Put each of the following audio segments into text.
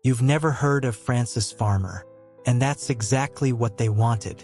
You've never heard of Frances Farmer. And that's exactly what they wanted.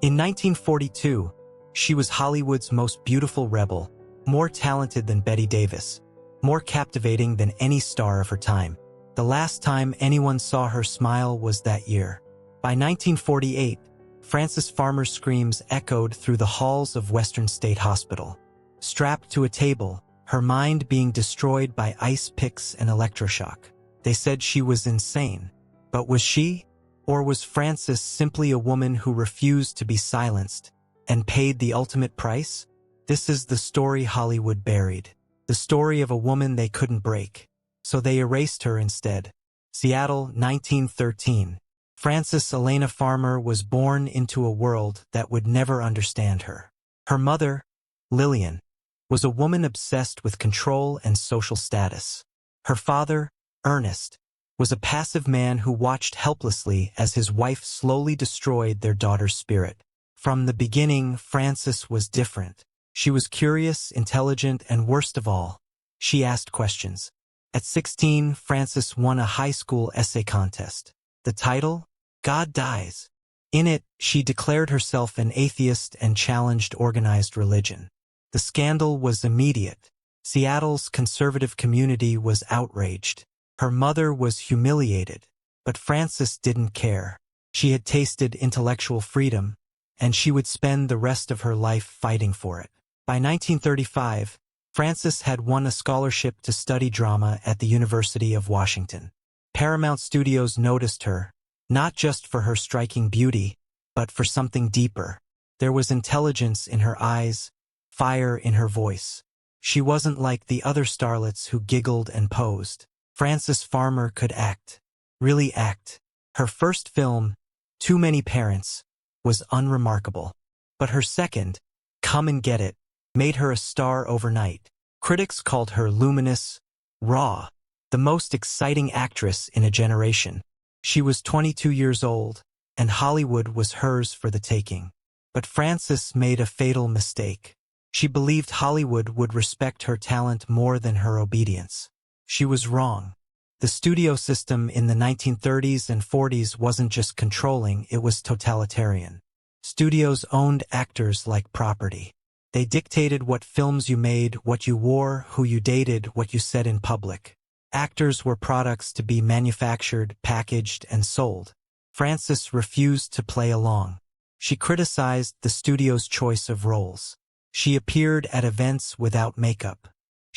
In 1942, she was Hollywood's most beautiful rebel, more talented than Bette Davis, more captivating than any star of her time. The last time anyone saw her smile was that year. By 1948, Frances Farmer's screams echoed through the halls of Western State Hospital. Strapped to a table, her mind being destroyed by ice picks and electroshock. They said she was insane. But was she? Or was Frances simply a woman who refused to be silenced and paid the ultimate price? This is the story Hollywood buried. The story of a woman they couldn't break. So they erased her instead. Seattle, 1913. Frances Elena Farmer was born into a world that would never understand her. Her mother, Lillian, was a woman obsessed with control and social status. Her father, Ernest, was a passive man who watched helplessly as his wife slowly destroyed their daughter's spirit. From the beginning, Frances was different. She was curious, intelligent, and worst of all, she asked questions. At 16, Frances won a high school essay contest. The title? God Dies. In it, she declared herself an atheist and challenged organized religion. The scandal was immediate. Seattle's conservative community was outraged. Her mother was humiliated, but Frances didn't care. She had tasted intellectual freedom, and she would spend the rest of her life fighting for it. By 1935, Frances had won a scholarship to study drama at the University of Washington. Paramount Studios noticed her, not just for her striking beauty, but for something deeper. There was intelligence in her eyes, fire in her voice. She wasn't like the other starlets who giggled and posed. Frances Farmer could act, really act. Her first film, Too Many Parents, was unremarkable. But her second, Come and Get It, made her a star overnight. Critics called her luminous, raw, the most exciting actress in a generation. She was 22 years old, and Hollywood was hers for the taking. But Frances made a fatal mistake. She believed Hollywood would respect her talent more than her obedience. She was wrong. The studio system in the 1930s and 40s wasn't just controlling, it was totalitarian. Studios owned actors like property. They dictated what films you made, what you wore, who you dated, what you said in public. Actors were products to be manufactured, packaged, and sold. Frances refused to play along. She criticized the studio's choice of roles. She appeared at events without makeup.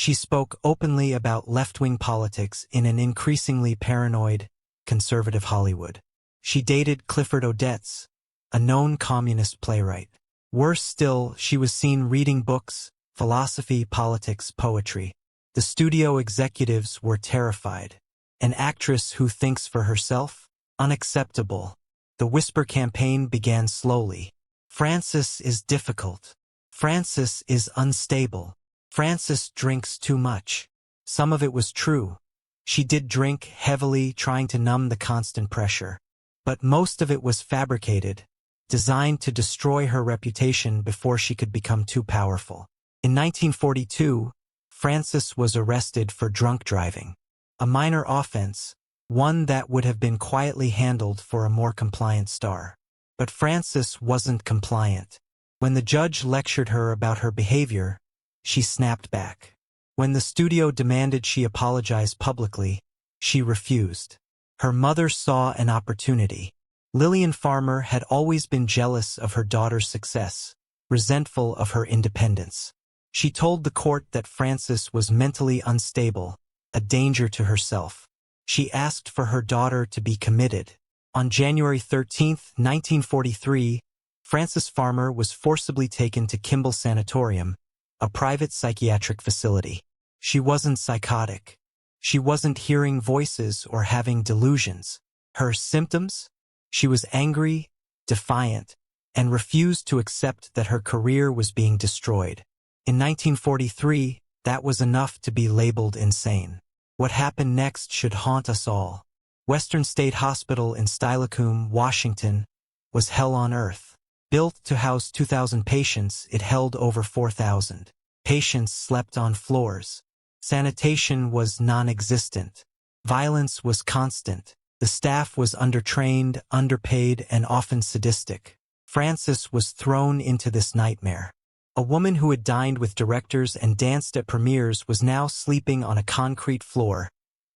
She spoke openly about left-wing politics in an increasingly paranoid, conservative Hollywood. She dated Clifford Odets, a known communist playwright. Worse still, she was seen reading books, philosophy, politics, poetry. The studio executives were terrified. An actress who thinks for herself? Unacceptable. The Whisper campaign began slowly. Frances is difficult. Frances is unstable. Frances drinks too much. Some of it was true. She did drink heavily, trying to numb the constant pressure. But most of it was fabricated, designed to destroy her reputation before she could become too powerful. In 1942, Frances was arrested for drunk driving. A minor offense, one that would have been quietly handled for a more compliant star. But Frances wasn't compliant. When the judge lectured her about her behavior, she snapped back. When the studio demanded she apologize publicly, she refused. Her mother saw an opportunity. Lillian Farmer had always been jealous of her daughter's success, resentful of her independence. She told the court that Frances was mentally unstable, a danger to herself. She asked for her daughter to be committed. On January 13, 1943, Frances Farmer was forcibly taken to Kimball Sanatorium, a private psychiatric facility. She wasn't psychotic. She wasn't hearing voices or having delusions. Her symptoms? She was angry, defiant, and refused to accept that her career was being destroyed. In 1943, that was enough to be labeled insane. What happened next should haunt us all. Western State Hospital in Steilacoom, Washington, was hell on earth. Built to house 2,000 patients, it held over 4,000. Patients slept on floors. Sanitation was non-existent. Violence was constant. The staff was undertrained, underpaid, and often sadistic. Frances was thrown into this nightmare. A woman who had dined with directors and danced at premieres was now sleeping on a concrete floor,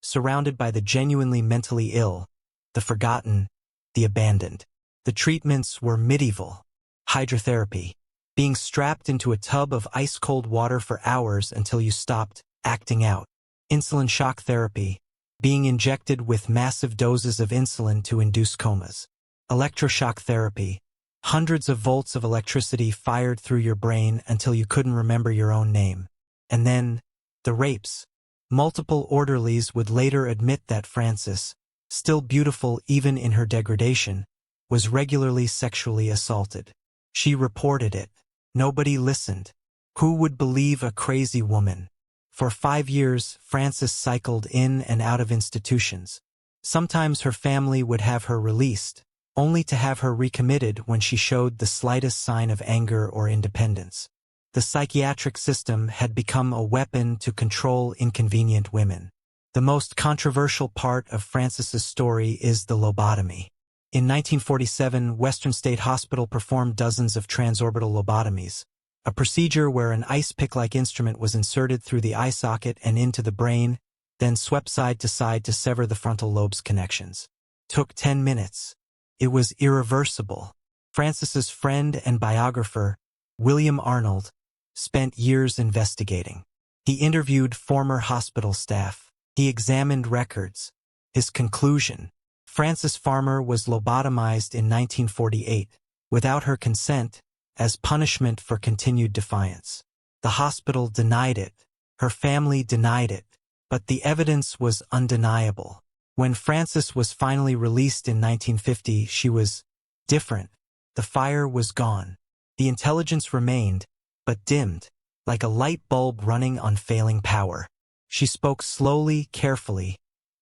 surrounded by the genuinely mentally ill, the forgotten, the abandoned. The treatments were medieval. Hydrotherapy. Being strapped into a tub of ice-cold water for hours until you stopped acting out. Insulin shock therapy. Being injected with massive doses of insulin to induce comas. Electroshock therapy. Hundreds of volts of electricity fired through your brain until you couldn't remember your own name. And then, the rapes. Multiple orderlies would later admit that Frances, still beautiful even in her degradation, was regularly sexually assaulted. She reported it. Nobody listened. Who would believe a crazy woman? For 5 years, Frances cycled in and out of institutions. Sometimes her family would have her released, only to have her recommitted when she showed the slightest sign of anger or independence. The psychiatric system had become a weapon to control inconvenient women. The most controversial part of Frances's story is the lobotomy. In 1947, Western State Hospital performed dozens of transorbital lobotomies, a procedure where an ice pick-like instrument was inserted through the eye socket and into the brain, then swept side to sever the frontal lobe's connections. Took 10 minutes. It was irreversible. Frances's friend and biographer, William Arnold, spent years investigating. He interviewed former hospital staff. He examined records. His conclusion: Frances Farmer was lobotomized in 1948, without her consent, as punishment for continued defiance. The hospital denied it. Her family denied it. But the evidence was undeniable. When Frances was finally released in 1950, she was different. The fire was gone. The intelligence remained, but dimmed, like a light bulb running on failing power. She spoke slowly, carefully,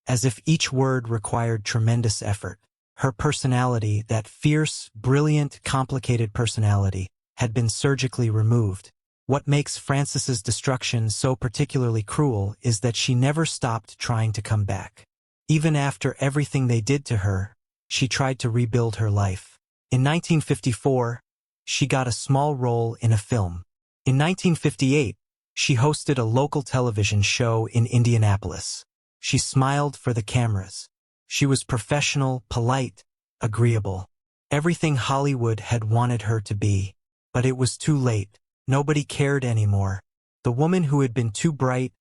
as if each word required tremendous effort. Her personality, that fierce, brilliant, complicated personality, had been surgically removed. What makes Frances's destruction so particularly cruel is that she never stopped trying to come back. Even after everything they did to her, she tried to rebuild her life. In 1954, she got a small role in a film. In 1958, she hosted a local television show in Indianapolis. She smiled for the cameras. She was professional, polite, agreeable. Everything Hollywood had wanted her to be. But it was too late. Nobody cared anymore. The woman who had been too bright,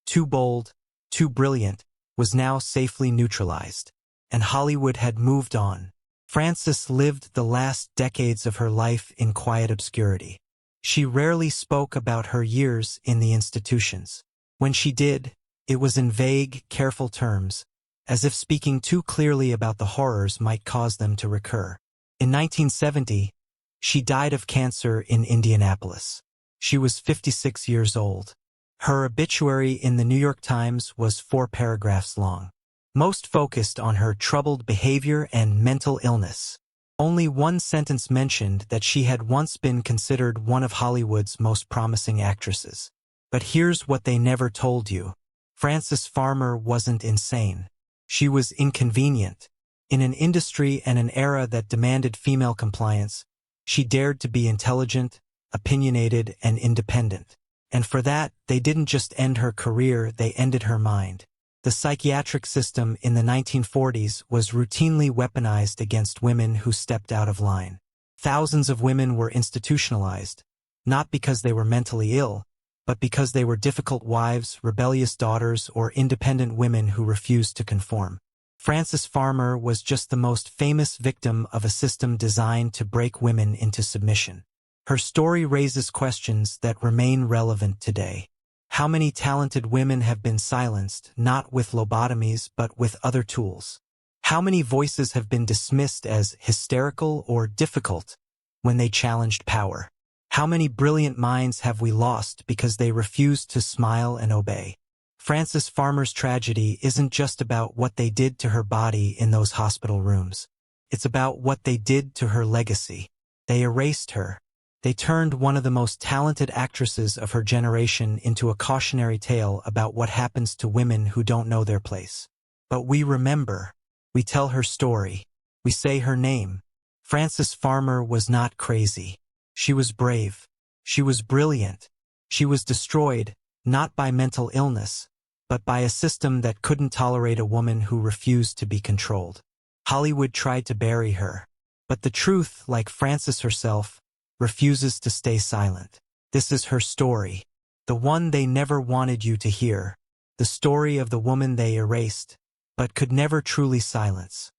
too bold, too brilliant, was now safely neutralized. And Hollywood had moved on. Frances lived the last decades of her life in quiet obscurity. She rarely spoke about her years in the institutions. When she did, it was in vague, careful terms, as if speaking too clearly about the horrors might cause them to recur. In 1970, she died of cancer in Indianapolis. She was 56 years old. Her obituary in the New York Times was 4 paragraphs long. Most focused on her troubled behavior and mental illness. Only one sentence mentioned that she had once been considered one of Hollywood's most promising actresses. But here's what they never told you. Frances Farmer wasn't insane. She was inconvenient. In an industry and an era that demanded female compliance, she dared to be intelligent, opinionated, and independent. And for that, they didn't just end her career, they ended her mind. The psychiatric system in the 1940s was routinely weaponized against women who stepped out of line. Thousands of women were institutionalized, not because they were mentally ill, but because they were difficult wives, rebellious daughters, or independent women who refused to conform. Frances Farmer was just the most famous victim of a system designed to break women into submission. Her story raises questions that remain relevant today. How many talented women have been silenced, not with lobotomies but with other tools? How many voices have been dismissed as hysterical or difficult when they challenged power? How many brilliant minds have we lost because they refused to smile and obey? Frances Farmer's tragedy isn't just about what they did to her body in those hospital rooms. It's about what they did to her legacy. They erased her. They turned one of the most talented actresses of her generation into a cautionary tale about what happens to women who don't know their place. But we remember. We tell her story. We say her name. Frances Farmer was not crazy. She was brave. She was brilliant. She was destroyed, not by mental illness, but by a system that couldn't tolerate a woman who refused to be controlled. Hollywood tried to bury her, but the truth, like Frances herself, refuses to stay silent. This is her story, the one they never wanted you to hear, the story of the woman they erased, but could never truly silence.